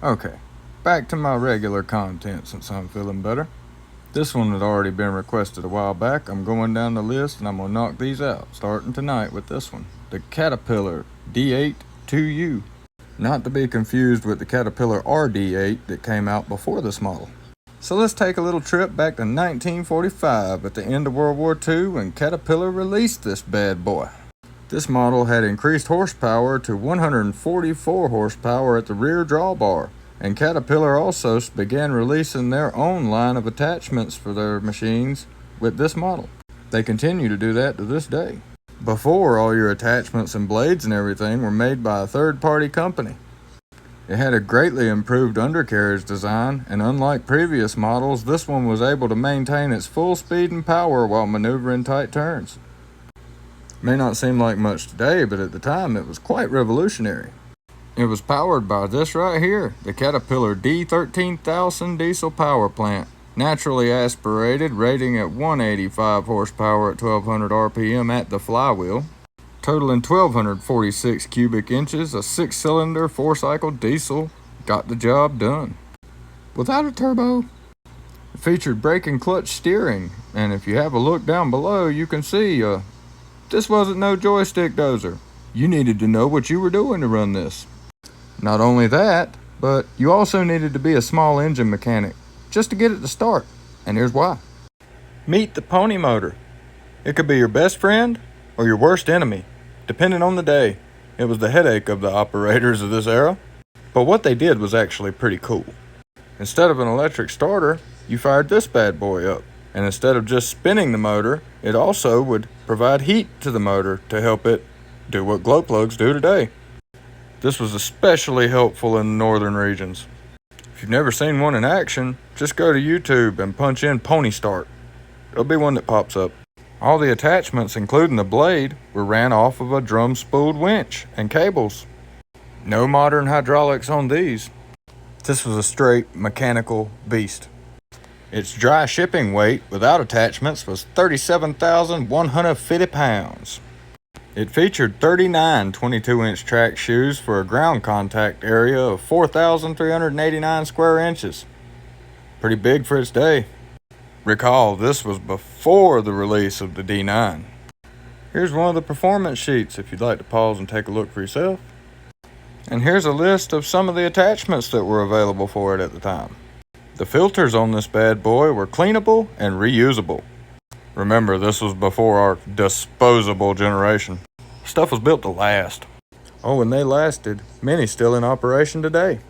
Okay, back to my regular content since I'm feeling better. This one had already been requested a while back. I'm going down the list and I'm going to knock these out, starting tonight with this one. The Caterpillar D8-2U. Not to be confused with the Caterpillar RD8 that came out before this model. So let's take a little trip back to 1945 at the end of World War II when Caterpillar released this bad boy. This model had increased horsepower to 144 horsepower at the rear drawbar, and Caterpillar also began releasing their own line of attachments for their machines with this model. They continue to do that to this day. Before, all your attachments and blades and everything were made by a third-party company. It had a greatly improved undercarriage design, and unlike previous models, this one was able to maintain its full speed and power while maneuvering tight turns. May not seem like much today, but at the time it was quite revolutionary. It was powered by this right here, the Caterpillar D13000 diesel power plant, naturally aspirated, rating at 185 horsepower at 1200 RPM at the flywheel. Totaling 1,246 cubic inches, a 6-cylinder, 4-cycle diesel got the job done. Without a turbo. It featured brake and clutch steering, and if you have a look down below, you can see this wasn't no joystick dozer. You needed to know what you were doing to run this. Not only that, but you also needed to be a small engine mechanic just to get it to start, and here's why. Meet the pony motor. It could be your best friend or your worst enemy, depending on the day. It was the headache of the operators of this era. But what they did was actually pretty cool. Instead of an electric starter, you fired this bad boy up. And instead of just spinning the motor, it also would provide heat to the motor to help it do what glow plugs do today. This was especially helpful in the northern regions. If you've never seen one in action, just go to YouTube and punch in Pony Start. There'll be one that pops up. All the attachments, including the blade, were ran off of a drum-spooled winch and cables. No modern hydraulics on these. This was a straight mechanical beast. Its dry shipping weight without attachments was 37,150 pounds. It featured 39 22-inch track shoes for a ground contact area of 4,389 square inches. Pretty big for its day. Recall, this was before the release of the D9. Here's one of the performance sheets if you'd like to pause and take a look for yourself. And here's a list of some of the attachments that were available for it at the time. The filters on this bad boy were cleanable and reusable. Remember, this was before our disposable generation. Stuff was built to last. Oh, and they lasted. Many still in operation today.